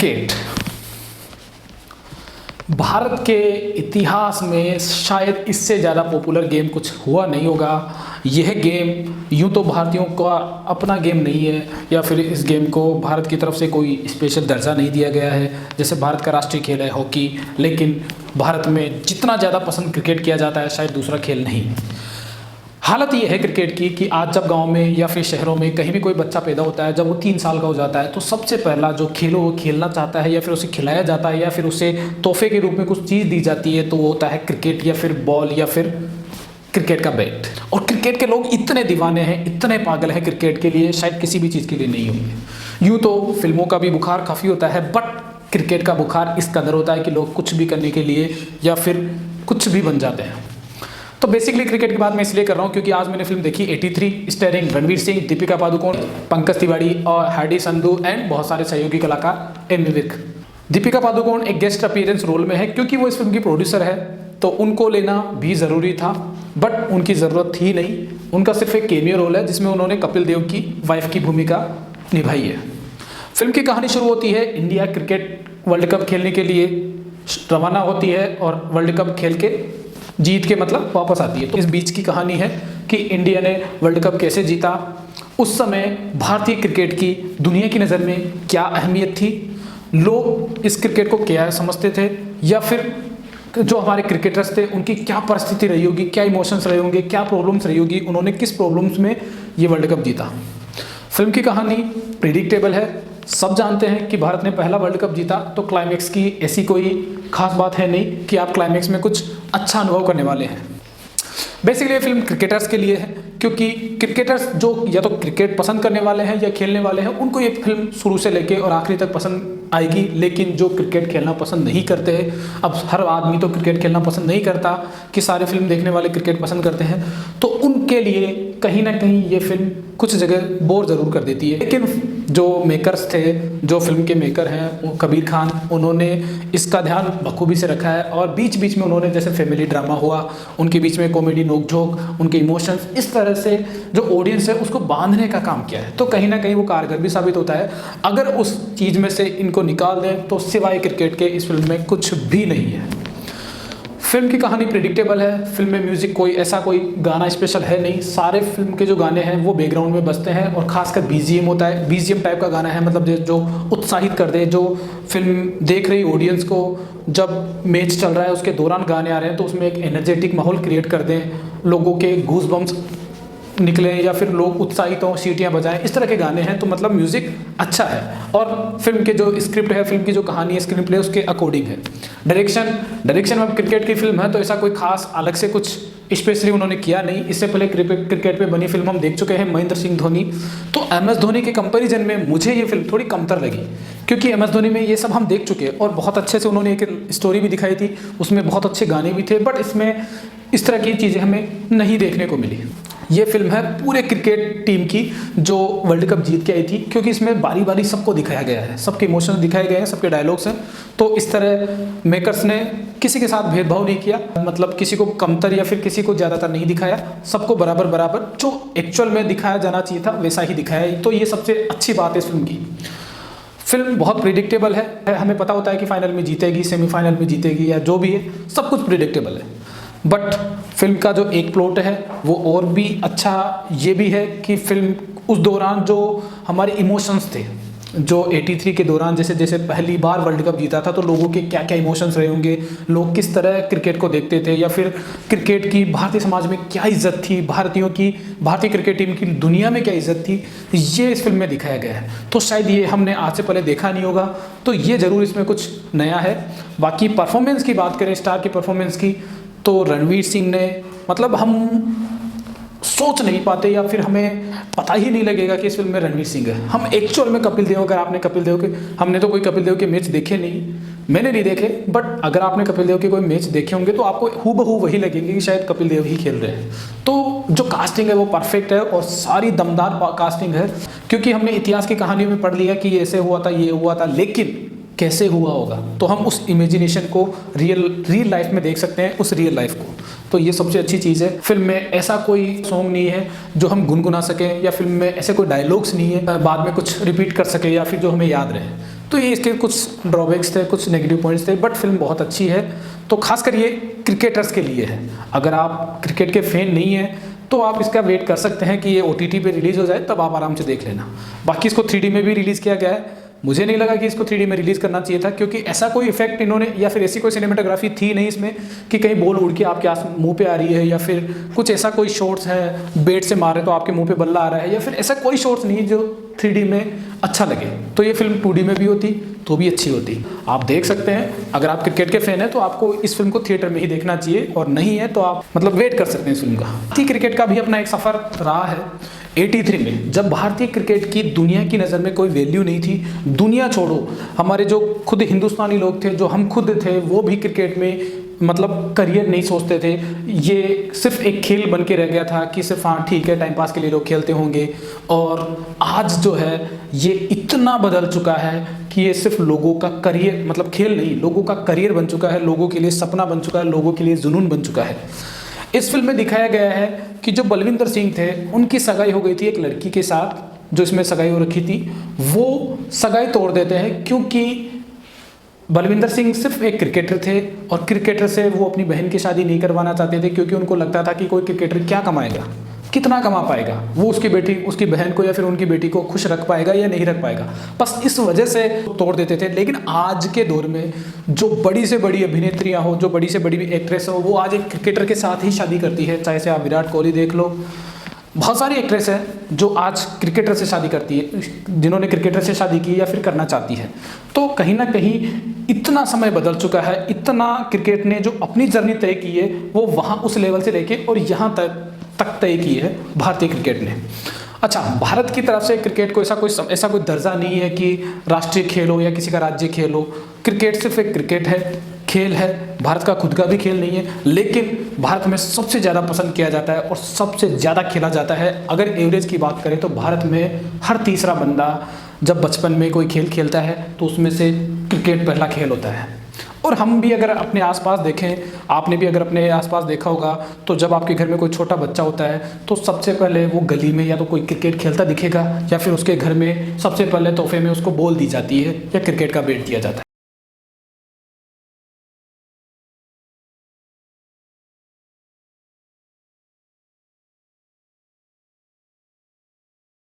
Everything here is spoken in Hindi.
क्रिकेट भारत के इतिहास में शायद इससे ज़्यादा पॉपुलर गेम कुछ हुआ नहीं होगा। यह गेम यूँ तो भारतीयों का अपना गेम नहीं है, या फिर इस गेम को भारत की तरफ से कोई स्पेशल दर्जा नहीं दिया गया है। जैसे भारत का राष्ट्रीय खेल है हॉकी, लेकिन भारत में जितना ज़्यादा पसंद क्रिकेट किया जाता है शायद दूसरा खेल नहीं। हालत ये है क्रिकेट की कि आज जब गांव में या फिर शहरों में कहीं भी कोई बच्चा पैदा होता है, जब वो 3 साल का हो जाता है, तो सबसे पहला जो खेल वो खेलना चाहता है या फिर उसे खिलाया जाता है या फिर उसे तोहफे के रूप में कुछ चीज़ दी जाती है, तो वो होता है क्रिकेट या फिर बॉल या फिर क्रिकेट का बैट। और क्रिकेट के लोग इतने दीवाने हैं, इतने पागल हैं क्रिकेट के लिए, शायद किसी भी चीज़ के लिए नहीं होंगे। यूँ तो फिल्मों का भी बुखार काफ़ी होता है, बट क्रिकेट का बुखार इस कदर होता है कि लोग कुछ भी करने के लिए या फिर कुछ भी बन जाते हैं। तो बेसिकली क्रिकेट की बात मैं इसलिए कर रहा हूँ क्योंकि आज मैंने फिल्म देखी 83 स्टारिंग रणवीर सिंह, दीपिका पादुकोण, पंकज तिवारी और हार्डी संधू एंड बहुत सारे सहयोगी कलाकार एम विर्क। दीपिका पादुकोण एक गेस्ट अपीयरेंस रोल में है क्योंकि वो इस फिल्म की प्रोड्यूसर है, तो उनको लेना भी ज़रूरी था, बट उनकी ज़रूरत थी नहीं। उनका सिर्फ एक कैमियो रोल है जिसमें उन्होंने कपिल देव की वाइफ की भूमिका निभाई है। फिल्म की कहानी शुरू होती है, इंडिया क्रिकेट वर्ल्ड कप खेलने के लिए रवाना होती है और वर्ल्ड कप खेल के जीत के मतलब वापस आती है। तो इस बीच की कहानी है कि इंडिया ने वर्ल्ड कप कैसे जीता, उस समय भारतीय क्रिकेट की दुनिया की नज़र में क्या अहमियत थी, लोग इस क्रिकेट को क्या समझते थे, या फिर जो हमारे क्रिकेटर्स थे उनकी क्या परिस्थिति रही होगी, क्या इमोशंस रहे होंगे, क्या प्रॉब्लम्स रही होगी, उन्होंने किस प्रॉब्लम्स में ये वर्ल्ड कप जीता। फिल्म की कहानी प्रिडिक्टेबल है। सब जानते हैं कि भारत ने पहला वर्ल्ड कप जीता, तो क्लाइमैक्स की ऐसी कोई खास बात है नहीं कि आप क्लाइमैक्स में कुछ अच्छा अनुभव करने वाले हैं। बेसिकली ये फिल्म क्रिकेटर्स के लिए है, क्योंकि क्रिकेटर्स जो या तो क्रिकेट पसंद करने वाले हैं या खेलने वाले हैं, उनको ये फिल्म शुरू से लेके और आखिरी तक पसंद आएगी। लेकिन जो क्रिकेट खेलना पसंद नहीं करते हैं, अब हर आदमी तो क्रिकेट खेलना पसंद नहीं करता कि सारे फिल्म देखने वाले क्रिकेट पसंद करते हैं, तो उनके लिए कहीं ना कहीं ये फिल्म कुछ जगह बोर ज़रूर कर देती है। लेकिन जो मेकर्स थे, जो फिल्म के मेकर हैं कबीर खान, उन्होंने इसका ध्यान बखूबी से रखा है और बीच बीच में उन्होंने जैसे फैमिली ड्रामा हुआ, उनके बीच में कॉमेडी नोक-झोंक, उनके इमोशंस, इस तरह से जो ऑडियंस है उसको बांधने का काम किया है। तो कहीं ना कहीं वो कारगर भी साबित होता है। अगर उस चीज़ में से इनको निकाल दें तो सिवाय क्रिकेट के इस फिल्म में कुछ भी नहीं है। फिल्म की कहानी प्रिडिक्टेबल है। फिल्म में म्यूज़िक कोई गाना स्पेशल है नहीं, सारे फिल्म के जो गाने हैं वो बैकग्राउंड में बजते हैं और खासकर बीजीएम होता है, बीजीएम टाइप का गाना है, मतलब जो उत्साहित कर दे, जो फिल्म देख रही ऑडियंस को जब मैच चल रहा है उसके दौरान गाने आ रहे हैं तो उसमें एक एनर्जेटिक माहौल क्रिएट कर दें, लोगों के गूज बम्स निकले या फिर लोग उत्साहित हों, सीटियाँ बजाएं, इस तरह के गाने हैं, तो मतलब म्यूज़िक अच्छा है। और फिल्म के जो स्क्रिप्ट है, फिल्म की जो कहानी है, स्क्रीन प्ले उसके अकॉर्डिंग है। डायरेक्शन में क्रिकेट की फिल्म है तो ऐसा कोई खास अलग से कुछ स्पेशली उन्होंने किया नहीं। इससे पहले क्रिकेट पे बनी फिल्म हम देख चुके हैं महेंद्र सिंह धोनी, तो MS धोनी के कंपैरिजन में मुझे ये फिल्म थोड़ी कमतर लगी, क्योंकि MS धोनी में ये सब हम देख चुके हैं और बहुत अच्छे से उन्होंने एक स्टोरी भी दिखाई थी, उसमें बहुत अच्छे गाने भी थे, बट इसमें इस तरह की चीज़ें हमें नहीं देखने को मिली। ये फिल्म है पूरे क्रिकेट टीम की जो वर्ल्ड कप जीत के आई थी, क्योंकि इसमें बारी बारी सबको दिखाया गया है, सबके इमोशंस दिखाए गए हैं, सबके डायलॉग्स हैं। तो इस तरह मेकर्स ने किसी के साथ भेदभाव नहीं किया, मतलब किसी को कमतर या फिर किसी को ज़्यादातर नहीं दिखाया, सबको बराबर बराबर जो एक्चुअल में दिखाया जाना चाहिए था वैसा ही दिखाया। तो ये सबसे अच्छी बात है इस फिल्म की। फिल्म बहुत प्रिडिक्टेबल है, हमें पता होता है कि फाइनल में जीतेगी, सेमीफाइनल में जीतेगी, या जो भी है सब कुछ प्रिडिक्टेबल है। बट फिल्म का जो एक प्लॉट है वो और भी अच्छा ये भी है कि फिल्म उस दौरान जो हमारे इमोशंस थे, जो 83 के दौरान जैसे जैसे पहली बार वर्ल्ड कप जीता था तो लोगों के क्या क्या इमोशंस रहे होंगे, लोग किस तरह क्रिकेट को देखते थे, या फिर क्रिकेट की भारतीय समाज में क्या इज्जत थी, भारतीय क्रिकेट टीम की दुनिया में क्या इज्जत थी, ये इस फिल्म में दिखाया गया है। तो शायद ये हमने आज से पहले देखा नहीं होगा, तो ये ज़रूर इसमें कुछ नया है। बाकी परफॉर्मेंस की बात करें, स्टार की परफॉर्मेंस की, तो रणवीर सिंह ने, मतलब हम सोच नहीं पाते या फिर हमें पता ही नहीं लगेगा कि इस फिल्म में रणवीर सिंह है। हम एक्चुअल में कपिल देव, अगर आपने कपिल देव के, हमने तो कोई कपिल देव के मैच देखे नहीं, मैंने नहीं देखे, बट अगर आपने कपिल देव के कोई मैच देखे होंगे तो आपको हूबहू वही लगेंगे कि शायद कपिल देव ही खेल रहे हैं। तो जो कास्टिंग है वो परफेक्ट है और सारी दमदार कास्टिंग है, क्योंकि हमने इतिहास की कहानियों में पढ़ लिया कि ऐसे हुआ था, ये हुआ था, लेकिन कैसे हुआ होगा तो हम उस इमेजिनेशन को रियल लाइफ में देख सकते हैं, उस रियल लाइफ को। तो ये सबसे अच्छी चीज़ है। फिल्म में ऐसा कोई सॉन्ग नहीं है जो हम गुनगुना सकें, या फिल्म में ऐसे कोई डायलॉग्स नहीं है बाद में कुछ रिपीट कर सके या फिर जो हमें याद रहे। तो ये इसके कुछ ड्रॉबैक्स थे, कुछ नेगेटिव पॉइंट्स थे, बट फिल्म बहुत अच्छी है। तो खासकर ये क्रिकेटर्स के लिए है। अगर आप क्रिकेट के फैन नहीं हैं तो आप इसका वेट कर सकते हैं कि ये OTT पे रिलीज़ हो जाए, तब आप आराम से देख लेना। बाकी इसको 3D में भी रिलीज़ किया गया है। मुझे नहीं लगा कि इसको 3D में रिलीज़ करना चाहिए था, क्योंकि ऐसा कोई इफेक्ट इन्होंने या फिर ऐसी कोई सिनेमेटोग्राफी थी नहीं इसमें कि कहीं बॉल उड़ के आपके मुंह पे आ रही है, या फिर कुछ ऐसा कोई शॉट्स है बैट से मारे तो आपके मुंह पे बल्ला आ रहा है, या फिर ऐसा कोई शॉट्स नहीं जो 3D में अच्छा लगे। तो ये फिल्म 2D में भी होती तो भी अच्छी होती। आप देख सकते हैं, अगर आप क्रिकेट के फैन हैं तो आपको इस फिल्म को थिएटर में ही देखना चाहिए, और नहीं है तो आप मतलब वेट कर सकते हैं इस फिल्म का। क्रिकेट का भी अपना एक सफ़र रहा है। 83 में जब भारतीय क्रिकेट की दुनिया की नज़र में कोई वैल्यू नहीं थी, दुनिया छोड़ो हमारे जो खुद हिंदुस्तानी लोग थे, जो हम खुद थे, वो भी क्रिकेट में मतलब करियर नहीं सोचते थे। ये सिर्फ एक खेल बन के रह गया था कि सिर्फ हाँ ठीक है, टाइम पास के लिए लोग खेलते होंगे। और आज जो है ये इतना बदल चुका है कि ये सिर्फ लोगों का करियर, मतलब खेल नहीं, लोगों का करियर बन चुका है, लोगों के लिए सपना बन चुका है, लोगों के लिए जुनून बन चुका है। इस फिल्म में दिखाया गया है कि जो बलविंदर सिंह थे, उनकी सगाई हो गई थी एक लड़की के साथ, जो इसमें सगाई हो रखी थी। वो सगाई तोड़ देते हैं क्योंकि बलविंदर सिंह सिर्फ एक क्रिकेटर थे, और क्रिकेटर से वो अपनी बहन की शादी नहीं करवाना चाहते थे, क्योंकि उनको लगता था कि कोई क्रिकेटर क्या कमाएगा, कितना कमा पाएगा, वो उसकी बेटी, उसकी बहन को या फिर उनकी बेटी को खुश रख पाएगा या नहीं रख पाएगा। बस इस वजह से तोड़ देते थे। लेकिन आज के दौर में जो बड़ी से बड़ी अभिनेत्रियां हो, जो बड़ी से बड़ी एक्ट्रेस हो, वो आज एक क्रिकेटर के साथ ही शादी करती है। चाहे से आप विराट कोहली देख लो, बहुत सारी एक्ट्रेस हैं जो आज क्रिकेटर से शादी करती है, जिन्होंने क्रिकेटर से शादी की या फिर करना चाहती है। तो कहीं ना कहीं इतना समय बदल चुका है, इतना क्रिकेट ने जो अपनी जर्नी तय की है वो वहाँ उस लेवल से लेके और यहाँ तक तय की है भारतीय क्रिकेट ने। अच्छा, भारत की तरफ से क्रिकेट को ऐसा कोई दर्जा नहीं है कि राष्ट्रीय खेल हो या किसी का राज्य खेल हो। क्रिकेट सिर्फ एक क्रिकेट है, खेल है, भारत का खुद का भी खेल नहीं है, लेकिन भारत में सबसे ज़्यादा पसंद किया जाता है और सबसे ज़्यादा खेला जाता है। अगर एवरेज की बात करें तो भारत में हर तीसरा बंदा जब बचपन में कोई खेल खेलता है तो उसमें से क्रिकेट पहला खेल होता है। और हम भी अगर अपने आसपास देखें, आपने भी अगर अपने आसपास देखा होगा, तो जब आपके घर में कोई छोटा बच्चा होता है तो सबसे पहले वो गली में या तो कोई क्रिकेट खेलता दिखेगा, या फिर उसके घर में सबसे पहले तोहफे में उसको बॉल दी जाती है या क्रिकेट का बैट दिया जाता है।